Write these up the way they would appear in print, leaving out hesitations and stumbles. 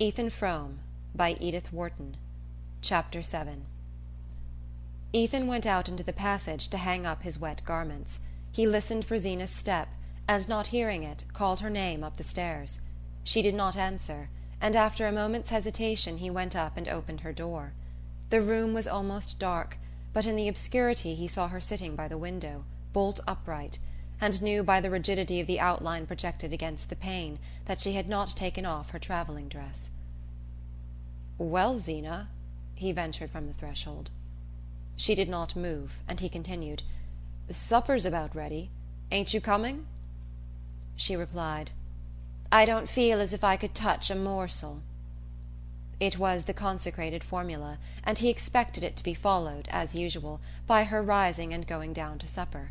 Ethan Frome by Edith Wharton. Chapter 7. Ethan went out into the passage to hang up his wet garments. He listened for Zeena's step, and not hearing it, called her name up the stairs. She did not answer, and after a moment's hesitation he went up and opened her door. The room was almost dark, but in the obscurity he saw her sitting by the window, bolt upright, and knew by the rigidity of the outline projected against the pane that she had not taken off her travelling dress. "Well, Zeena," he ventured from the threshold. She did not move, and he continued, "Supper's about ready. Ain't you coming?" She replied, "I don't feel as if I could touch a morsel." It was the consecrated formula, and he expected it to be followed, as usual, by her rising and going down to supper.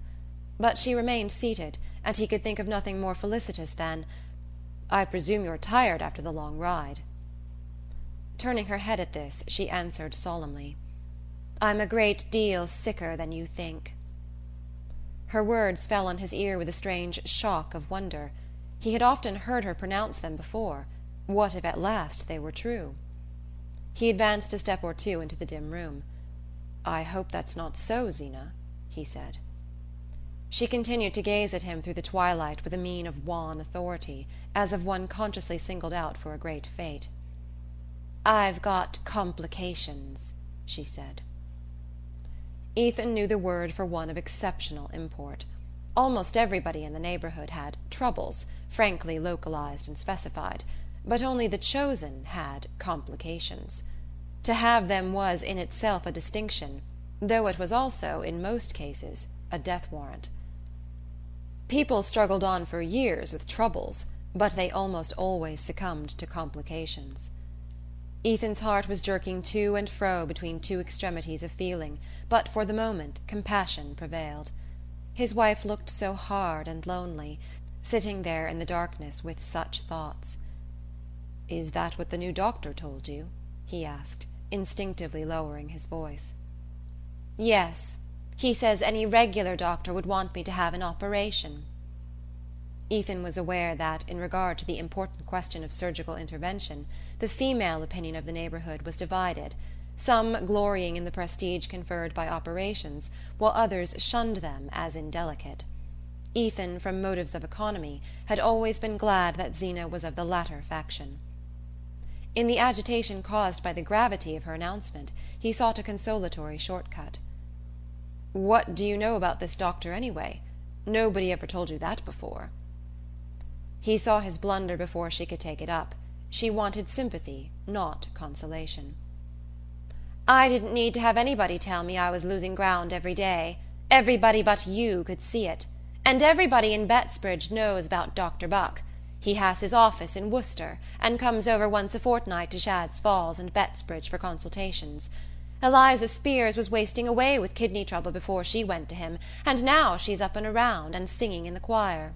But she remained seated, and he could think of nothing more felicitous than, "I presume you're tired after the long ride." Turning her head at this, she answered solemnly, "I'm a great deal sicker than you think." Her words fell on his ear with a strange shock of wonder. He had often heard her pronounce them before. What if at last they were true? He advanced a step or two into the dim room. "I hope that's not so, Zeena," he said. She continued to gaze at him through the twilight with a mien of wan authority, as of one consciously singled out for a great fate. "I've got complications," she said. Ethan knew the word for one of exceptional import. Almost everybody in the neighbourhood had troubles, frankly localized and specified, but only the chosen had complications. To have them was in itself a distinction, though it was also, in most cases, a death warrant. People struggled on for years with troubles, but they almost always succumbed to complications. Ethan's heart was jerking to and fro between two extremities of feeling, but for the moment compassion prevailed. His wife looked so hard and lonely, sitting there in the darkness with such thoughts. "Is that what the new doctor told you?" he asked, instinctively lowering his voice. "Yes. He says any regular doctor would want me to have an operation." Ethan was aware that, in regard to the important question of surgical intervention, the female opinion of the neighbourhood was divided, some glorying in the prestige conferred by operations, while others shunned them as indelicate. Ethan, from motives of economy, had always been glad that Zeena was of the latter faction. In the agitation caused by the gravity of her announcement, he sought a consolatory shortcut. "What do you know about this doctor, anyway? Nobody ever told you that before." He saw his blunder before she could take it up. She wanted sympathy, not consolation. "I didn't need to have anybody tell me I was losing ground every day. Everybody but you could see it. And everybody in Bettsbridge knows about Dr. Buck. He has his office in Worcester, and comes over once a fortnight to Shadd's Falls and Bettsbridge for consultations. Eliza Spears was wasting away with kidney trouble before she went to him, and now she's up and around, and singing in the choir."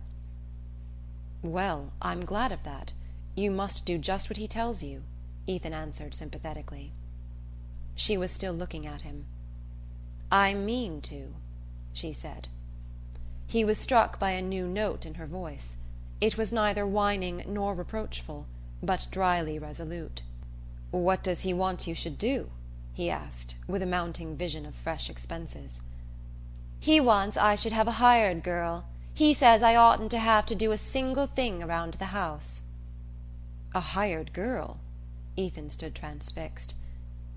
"Well, I'm glad of that. You must do just what he tells you," Ethan answered sympathetically. She was still looking at him. "I mean to," she said. He was struck by a new note in her voice. It was neither whining nor reproachful, but dryly resolute. "What does he want you should do?" he asked, with a mounting vision of fresh expenses. "He wants I should have a hired girl. He says I oughtn't to have to do a single thing around the house." "A hired girl?" Ethan stood transfixed.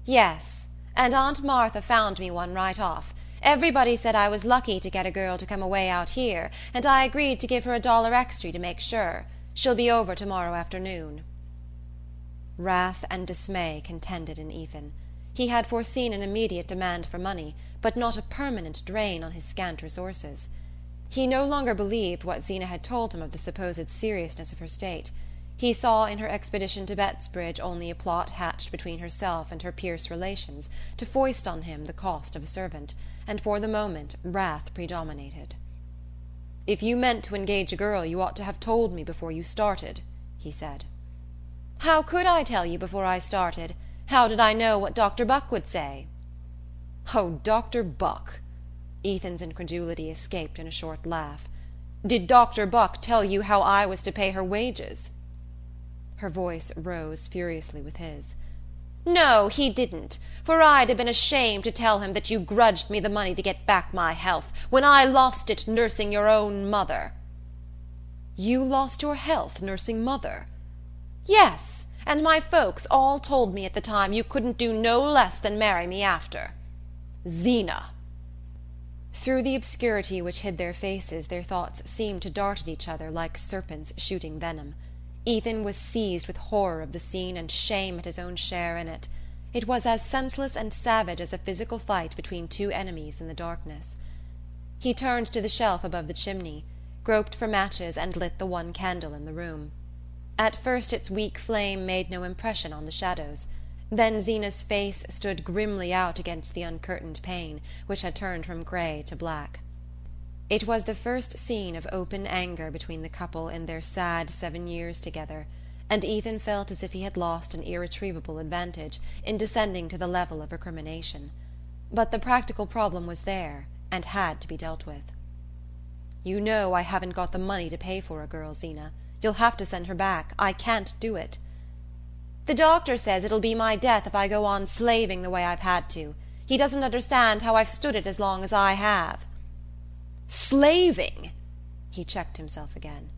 "Yes, and Aunt Martha found me one right off. Everybody said I was lucky to get a girl to come away out here, and I agreed to give her $1 extra to make sure. She'll be over tomorrow afternoon." Wrath and dismay contended in Ethan. He had foreseen an immediate demand for money, but not a permanent drain on his scant resources. He no longer believed what Zeena had told him of the supposed seriousness of her state. He saw in her expedition to Bettsbridge only a plot hatched between herself and her Pierce relations to foist on him the cost of a servant, and for the moment wrath predominated. "If you meant to engage a girl you ought to have told me before you started," he said. "How could I tell you before I started? How did I know what Dr. Buck would say?" "Oh, Dr. Buck!" Ethan's incredulity escaped in a short laugh. "Did Dr. Buck tell you how I was to pay her wages?" Her voice rose furiously with his. "No, he didn't, for I'd have been ashamed to tell him that you grudged me the money to get back my health, when I lost it nursing your own mother." "You lost your health nursing mother?" "Yes, and my folks all told me at the time you couldn't do no less than marry me after. Zeena!" Through the obscurity which hid their faces their thoughts seemed to dart at each other like serpents shooting venom. Ethan was seized with horror of the scene and shame at his own share in it. It was as senseless and savage as a physical fight between two enemies in the darkness. He turned to the shelf above the chimney, groped for matches, and lit the one candle in the room. At first its weak flame made no impression on the shadows. Then Zeena's face stood grimly out against the uncurtained pane, which had turned from grey to black. It was the first scene of open anger between the couple in their sad 7 years together, and Ethan felt as if he had lost an irretrievable advantage in descending to the level of recrimination. But the practical problem was there, and had to be dealt with. "You know I haven't got the money to pay for a girl, Zeena. You'll have to send her back. I can't do it." "The doctor says it'll be my death if I go on slaving the way I've had to. He doesn't understand how I've stood it as long as I have." "Slaving!" He checked himself again.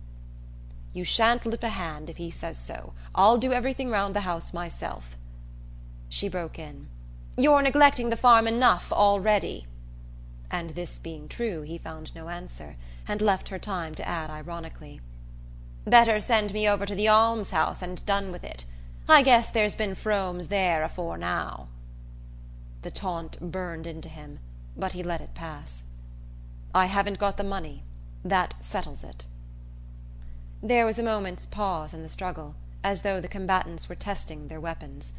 "You shan't lift a hand if he says so. I'll do everything round the house myself." She broke in. "You're neglecting the farm enough already." And this being true, he found no answer, and left her time to add ironically, "Better send me over to the almshouse and done with it. I guess there's been Fromes there afore now." The taunt burned into him, but he let it pass. "I haven't got the money. That settles it." There was a moment's pause in the struggle, as though the combatants were testing their weapons.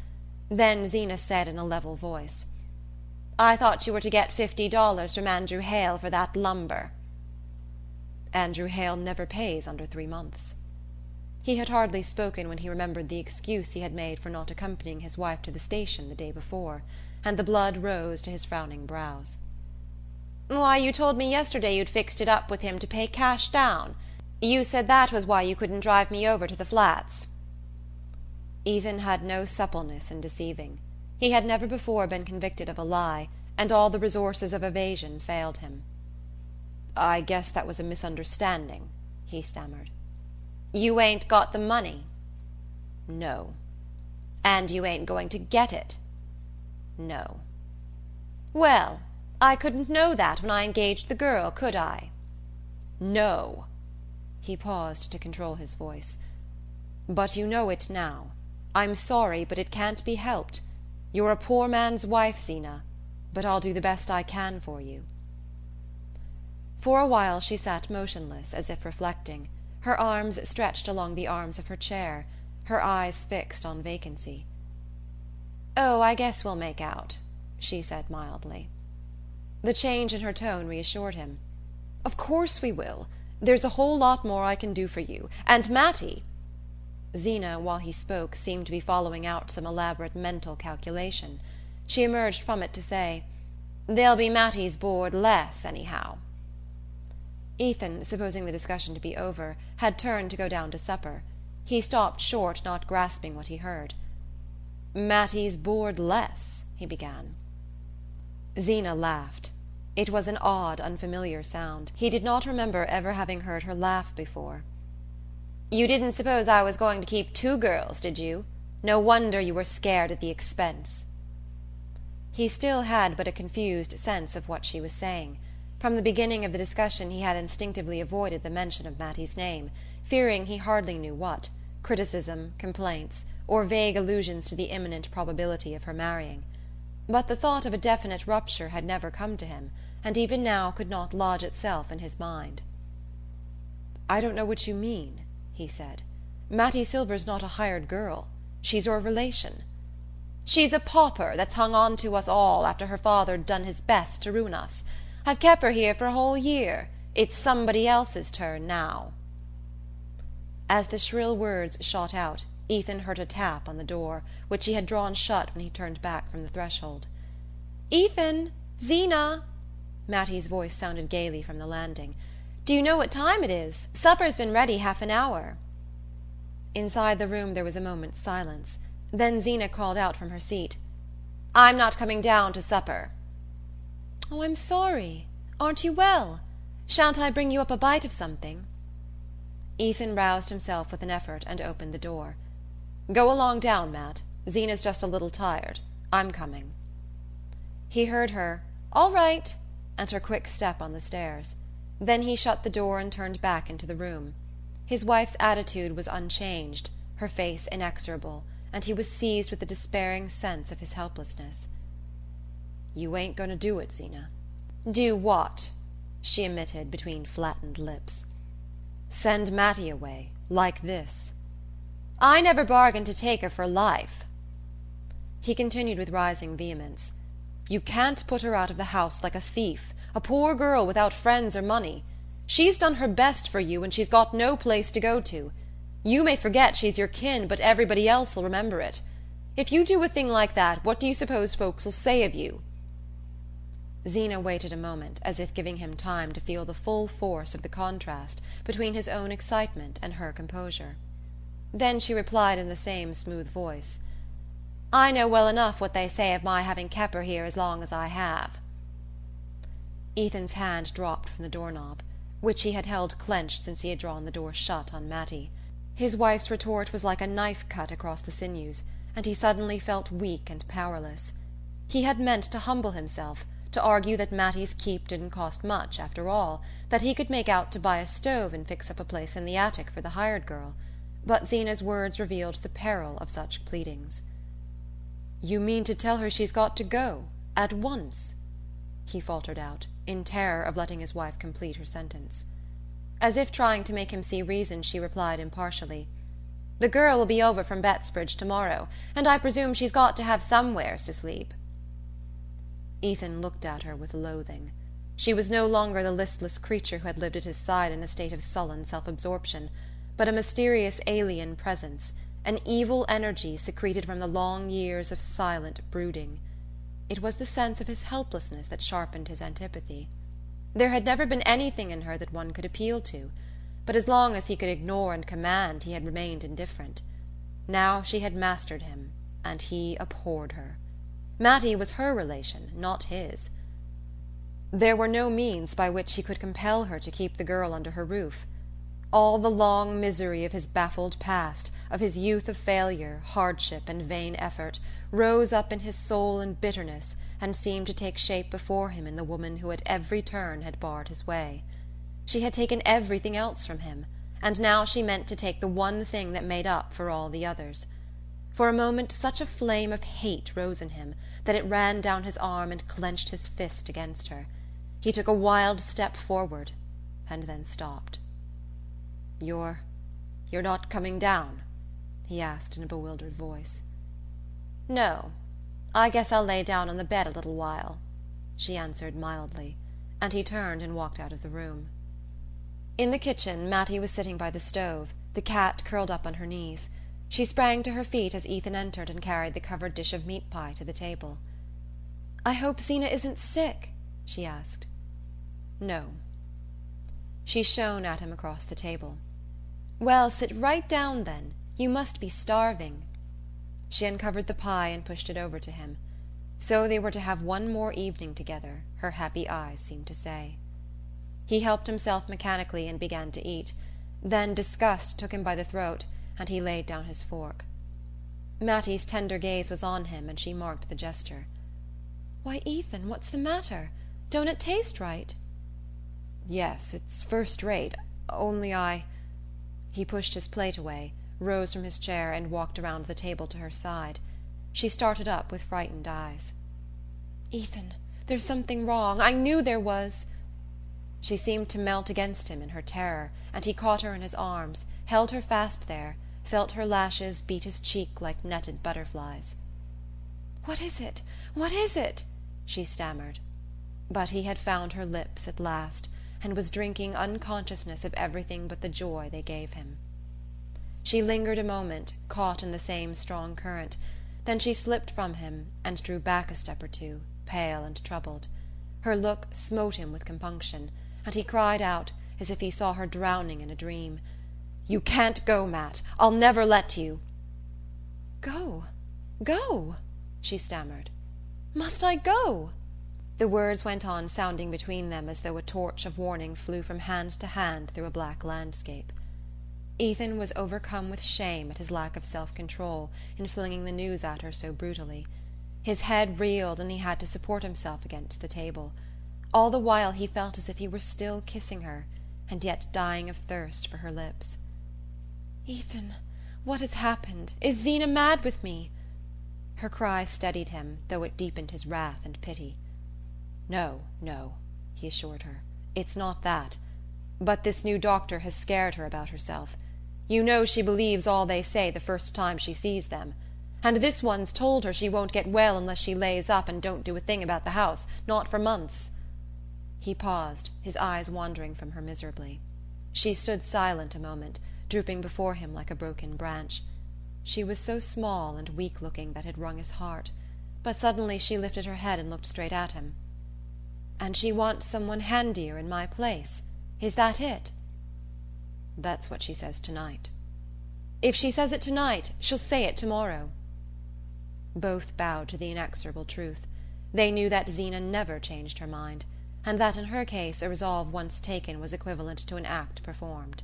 Then Zeena said in a level voice, "I thought you were to get $50 from Andrew Hale for that lumber." "Andrew Hale never pays under 3 months." He had hardly spoken when he remembered the excuse he had made for not accompanying his wife to the station the day before, and the blood rose to his frowning brows. "Why, you told me yesterday you'd fixed it up with him to pay cash down. You said that was why you couldn't drive me over to the Flats." Ethan had no suppleness in deceiving. He had never before been convicted of a lie, and all the resources of evasion failed him. "I guess that was a misunderstanding," he stammered. "You ain't got the money?" "No." "And you ain't going to get it?" "No." "Well, I couldn't know that when I engaged the girl, could I?" "No." He paused to control his voice. "But you know it now. I'm sorry, but it can't be helped. You're a poor man's wife, Zeena, but I'll do the best I can for you." For a while she sat motionless, as if reflecting, her arms stretched along the arms of her chair, her eyes fixed on vacancy. "Oh, I guess we'll make out," she said mildly. The change in her tone reassured him. "Of course we will. There's a whole lot more I can do for you. And Mattie—" Zeena, while he spoke, seemed to be following out some elaborate mental calculation. She emerged from it to say, "There'll be Mattie's board less, anyhow." Ethan, supposing the discussion to be over, had turned to go down to supper. He stopped short, not grasping what he heard. "Mattie's board less," he began. Zeena laughed. It was an odd, unfamiliar sound. He did not remember ever having heard her laugh before. "You didn't suppose I was going to keep 2 girls, did you? No wonder you were scared at the expense." He still had but a confused sense of what she was saying. From the beginning of the discussion he had instinctively avoided the mention of Mattie's name, fearing he hardly knew what, criticism, complaints, or vague allusions to the imminent probability of her marrying. But the thought of a definite rupture had never come to him, and even now could not lodge itself in his mind. "I don't know what you mean," he said. "Mattie Silver's not a hired girl. She's your relation." "She's a pauper that's hung on to us all after her father'd done his best to ruin us. I've kep' her here for a whole year. It's somebody else's turn now." As the shrill words shot out, Ethan heard a tap on the door, which he had drawn shut when he turned back from the threshold. "Ethan! Zeena!" Mattie's voice sounded gaily from the landing. "Do you know what time it is? Supper's been ready half an hour." Inside the room there was a moment's silence. Then Zeena called out from her seat, "I'm not coming down to supper." "Oh, I'm sorry. Aren't you well? Shan't I bring you up a bite of something?" Ethan roused himself with an effort and opened the door. "Go along down, Matt. Zeena's just a little tired. I'm coming." He heard her "All right," and her quick step on the stairs. Then he shut the door and turned back into the room. His wife's attitude was unchanged, her face inexorable, and he was seized with a despairing sense of his helplessness. "You ain't going to do it, Zeena." "Do what?" she emitted between flattened lips. "Send Mattie away, like this." "I never bargained to take her for life." He continued with rising vehemence. "You can't put her out of the house like a thief, a poor girl without friends or money. She's done her best for you, and she's got no place to go to. You may forget she's your kin, but everybody else'll remember it. If you do a thing like that, what do you suppose folks'll say of you?" Zeena waited a moment, as if giving him time to feel the full force of the contrast between his own excitement and her composure. Then she replied in the same smooth voice, "I know well enough what they say of my having kep' her here as long as I have." Ethan's hand dropped from the doorknob, which he had held clenched since he had drawn the door shut on Mattie. His wife's retort was like a knife cut across the sinews, and he suddenly felt weak and powerless. He had meant to humble himself, to argue that Mattie's keep didn't cost much, after all, that he could make out to buy a stove and fix up a place in the attic for the hired girl, but Zeena's words revealed the peril of such pleadings. "You mean to tell her she's got to go, at once?" he faltered out, in terror of letting his wife complete her sentence. As if trying to make him see reason, she replied impartially, "The girl will be over from Bettsbridge tomorrow, and I presume she's got to have somewheres to sleep." Ethan looked at her with loathing. She was no longer the listless creature who had lived at his side in a state of sullen self-absorption, but a mysterious alien presence, an evil energy secreted from the long years of silent brooding. It was the sense of his helplessness that sharpened his antipathy. There had never been anything in her that one could appeal to, but as long as he could ignore and command he had remained indifferent. Now she had mastered him, and he abhorred her. Mattie was her relation, not his. There were no means by which he could compel her to keep the girl under her roof. All the long misery of his baffled past, of his youth of failure, hardship, and vain effort, rose up in his soul in bitterness and seemed to take shape before him in the woman who at every turn had barred his way. She had taken everything else from him, and now she meant to take the one thing that made up for all the others. For a moment such a flame of hate rose in him that it ran down his arm and clenched his fist against her. He took a wild step forward, and then stopped. You're not coming down?" he asked in a bewildered voice. "No. I guess I'll lay down on the bed a little while," she answered mildly, and he turned and walked out of the room. In the kitchen Mattie was sitting by the stove, the cat curled up on her knees. She sprang to her feet as Ethan entered and carried the covered dish of meat pie to the table. "I hope Zeena isn't sick?" she asked. "No." She shone at him across the table. "Well, sit right down then. You must be starving." She uncovered the pie and pushed it over to him. So they were to have one more evening together, her happy eyes seemed to say. He helped himself mechanically and began to eat. Then disgust took him by the throat, and he laid down his fork. Mattie's tender gaze was on him, and she marked the gesture. "Why, Ethan, what's the matter? Don't it taste right?" "Yes, it's first rate, only I—" He pushed his plate away, rose from his chair, and walked around the table to her side. She started up with frightened eyes. "Ethan, there's something wrong. I knew there was." She seemed to melt against him in her terror, and he caught her in his arms, held her fast there, felt her lashes beat his cheek like netted butterflies. "What is it? What is it?" she stammered. But he had found her lips at last, and was drinking unconsciousness of everything but the joy they gave him. She lingered a moment, caught in the same strong current. Then she slipped from him and drew back a step or two, pale and troubled. Her look smote him with compunction, and he cried out, as if he saw her drowning in a dream, "You can't go, Matt. I'll never let you." "Go? Go?" she stammered. "Must I go?" The words went on sounding between them as though a torch of warning flew from hand to hand through a black landscape. Ethan was overcome with shame at his lack of self-control in flinging the news at her so brutally. His head reeled and he had to support himself against the table. All the while he felt as if he were still kissing her, and yet dying of thirst for her lips. "Ethan, what has happened? Is Zeena mad with me?" Her cry steadied him, though it deepened his wrath and pity. "No, no," he assured her. "It's not that. But this new doctor has scared her about herself. You know she believes all they say the first time she sees them. And this one's told her she won't get well unless she lays up and don't do a thing about the house, not for months." He paused, his eyes wandering from her miserably. She stood silent a moment, drooping before him like a broken branch. She was so small and weak-looking that it wrung his heart, but suddenly she lifted her head and looked straight at him. "And she wants someone handier in my place? Is that it?" "That's what she says tonight." "If she says it tonight, she'll say it tomorrow." Both bowed to the inexorable truth. They knew that Zeena never changed her mind, and that in her case a resolve once taken was equivalent to an act performed.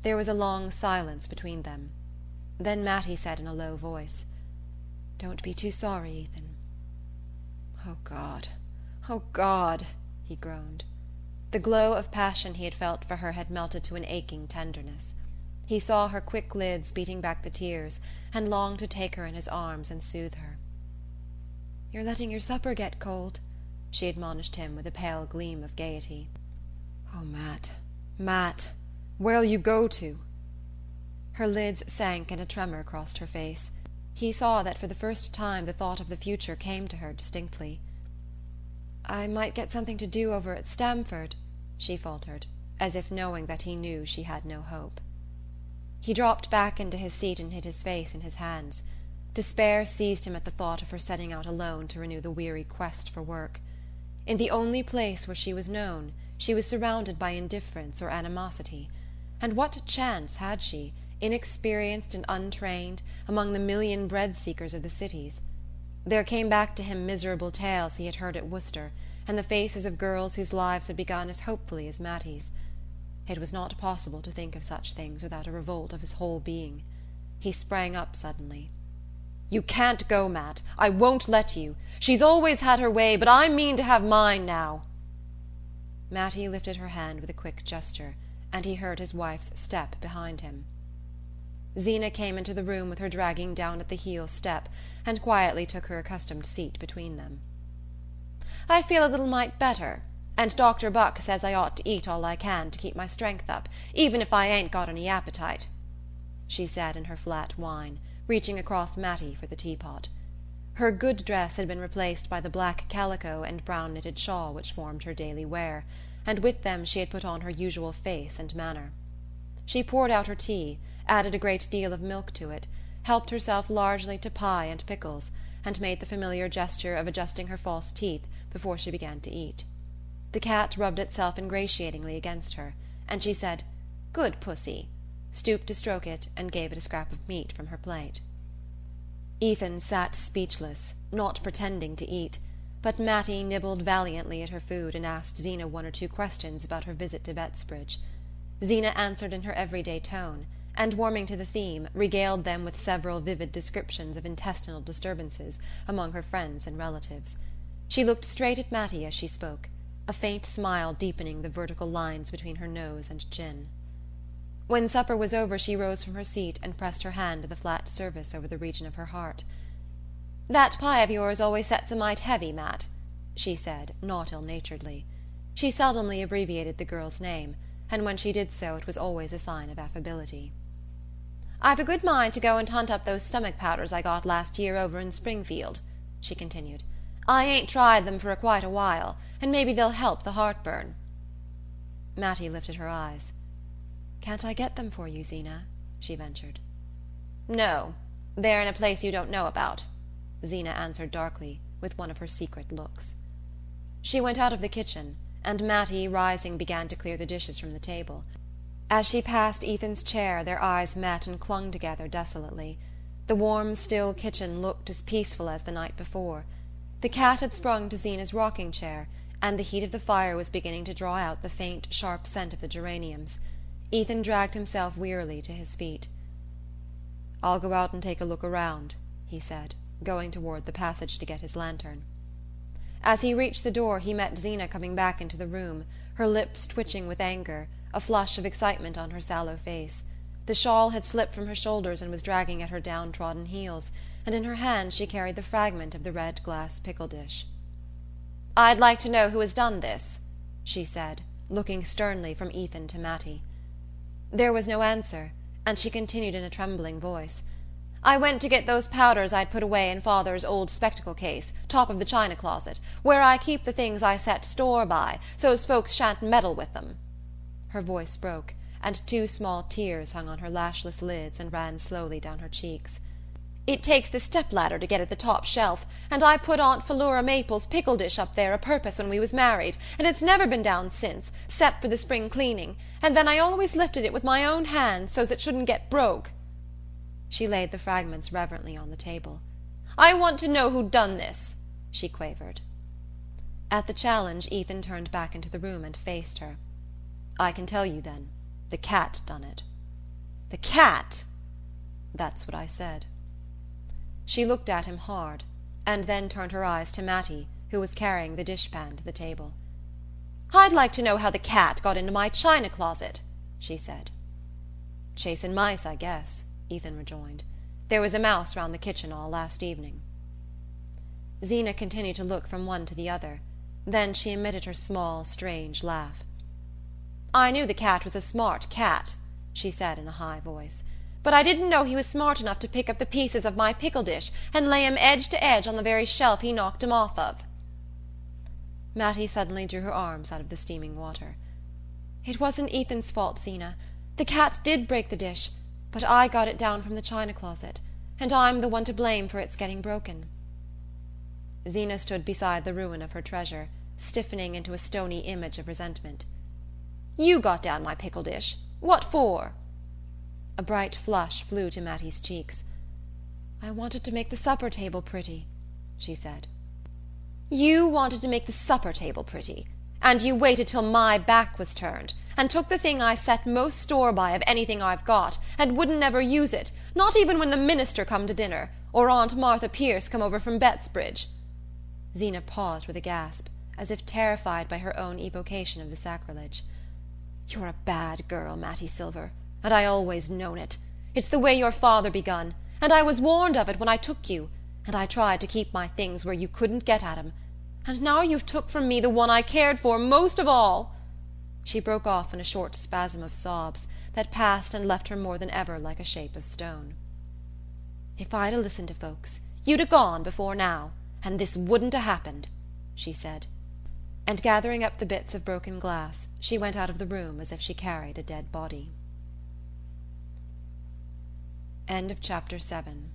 There was a long silence between them. Then Mattie said in a low voice, "Don't be too sorry, Ethan." "Oh, God, oh, God!" he groaned. The glow of passion he had felt for her had melted to an aching tenderness. He saw her quick lids beating back the tears, and longed to take her in his arms and soothe her. "You're letting your supper get cold," she admonished him with a pale gleam of gaiety. "Oh, Matt, Matt, where'll you go to?" Her lids sank and a tremor crossed her face. He saw that for the first time the thought of the future came to her distinctly. "I might get something to do over at Stamford," she faltered, as if knowing that he knew she had no hope. He dropped back into his seat and hid his face in his hands. Despair seized him at the thought of her setting out alone to renew the weary quest for work. In the only place where she was known, she was surrounded by indifference or animosity. And what chance had she, inexperienced and untrained, among the million bread-seekers of the cities? There came back to him miserable tales he had heard at Worcester, and the faces of girls whose lives had begun as hopefully as Mattie's. It was not possible to think of such things without a revolt of his whole being. He sprang up suddenly. "You can't go, Matt. I won't let you. She's always had her way, but I mean to have mine now." Mattie lifted her hand with a quick gesture, and he heard his wife's step behind him. Zeena came into the room with her dragging down at the heel step, and quietly took her accustomed seat between them. "I feel a little mite better, and Dr. Buck says I ought to eat all I can to keep my strength up, even if I ain't got any appetite," she said in her flat whine, reaching across Mattie for the teapot. Her good dress had been replaced by the black calico and brown knitted shawl which formed her daily wear, and with them she had put on her usual face and manner. She poured out her tea, added a great deal of milk to it, helped herself largely to pie and pickles, and made the familiar gesture of adjusting her false teeth before she began to eat. The cat rubbed itself ingratiatingly against her, and she said, "Good pussy," stooped to stroke it, and gave it a scrap of meat from her plate. Ethan sat speechless, not pretending to eat, but Mattie nibbled valiantly at her food and asked Zeena one or two questions about her visit to Bettsbridge. Zeena answered in her everyday tone, and, warming to the theme, regaled them with several vivid descriptions of intestinal disturbances among her friends and relatives. She looked straight at Mattie as she spoke, a faint smile deepening the vertical lines between her nose and chin. When supper was over she rose from her seat and pressed her hand to the flat surface over the region of her heart. "That pie of yours always sets a mite heavy, Matt," she said, not ill-naturedly. She seldomly abbreviated the girl's name, and when she did so it was always a sign of affability. "I've a good mind to go and hunt up those stomach powders I got last year over in Springfield," she continued. "I ain't tried them for quite a while, and maybe they'll help the heartburn." Mattie lifted her eyes. "Can't I get them for you, Zeena?" she ventured. "No, they're in a place you don't know about," Zeena answered darkly, with one of her secret looks. She went out of the kitchen, and Mattie, rising, began to clear the dishes from the table. As she passed Ethan's chair their eyes met and clung together desolately. The warm, still kitchen looked as peaceful as the night before. The cat had sprung to Zeena's rocking-chair, and the heat of the fire was beginning to draw out the faint, sharp scent of the geraniums. Ethan dragged himself wearily to his feet. "I'll go out and take a look around," he said, going toward the passage to get his lantern. As he reached the door he met Zeena coming back into the room, her lips twitching with anger, a flush of excitement on her sallow face. The shawl had slipped from her shoulders and was dragging at her downtrodden heels, and in her hand she carried the fragment of the red glass pickle dish. "I'd like to know who has done this," she said, looking sternly from Ethan to Mattie. There was no answer, and she continued in a trembling voice. "I went to get those powders I'd put away in father's old spectacle case, top of the china closet, where I keep the things I set store by, so's folks shan't meddle with them." Her voice broke, and 2 small tears hung on her lashless lids and ran slowly down her cheeks. "It takes the step-ladder to get at the top shelf, and I put Aunt Philura Maple's pickle dish up there a purpose when we was married, and it's never been down since, 'cept for the spring cleaning, and then I always lifted it with my own hands so's it shouldn't get broke." She laid the fragments reverently on the table. "I want to know who done this," she quavered. At the challenge Ethan turned back into the room and faced her. "I can tell you then. The cat done it." "The cat?" "That's what I said." She looked at him hard, and then turned her eyes to Mattie, who was carrying the dishpan to the table. "I'd like to know how the cat got into my china closet," she said. "Chasin' mice, I guess," Ethan rejoined. "There was a mouse round the kitchen all last evening." Zeena continued to look from one to the other. Then she emitted her small, strange laugh. "I knew the cat was a smart cat," she said in a high voice, "but I didn't know he was smart enough to pick up the pieces of my pickle dish and lay 'em edge to edge on the very shelf he knocked 'em off of." Mattie suddenly drew her arms out of the steaming water. "It wasn't Ethan's fault, Zeena. The cat did break the dish, but I got it down from the china closet, and I'm the one to blame for its getting broken." Zeena stood beside the ruin of her treasure, stiffening into a stony image of resentment. "You got down my pickle dish. What for?" A bright flush flew to Mattie's cheeks. "I wanted to make the supper table pretty," she said. "You wanted to make the supper table pretty, and you waited till my back was turned, and took the thing I set most store by of anything I've got, and wouldn't never use it, not even when the minister come to dinner, or Aunt Martha Pierce come over from Bettsbridge." Zeena paused with a gasp, as if terrified by her own evocation of the sacrilege. "You're a bad girl, Mattie Silver, and I always known it. It's the way your father begun, and I was warned of it when I took you, and I tried to keep my things where you couldn't get at 'em. And now you've took from me the one I cared for most of all." She broke off in a short spasm of sobs that passed and left her more than ever like a shape of stone. "If I'd a listened to folks, you'd a gone before now, and this wouldn't a happened," she said. And gathering up the bits of broken glass, she went out of the room as if she carried a dead body. End of chapter 7.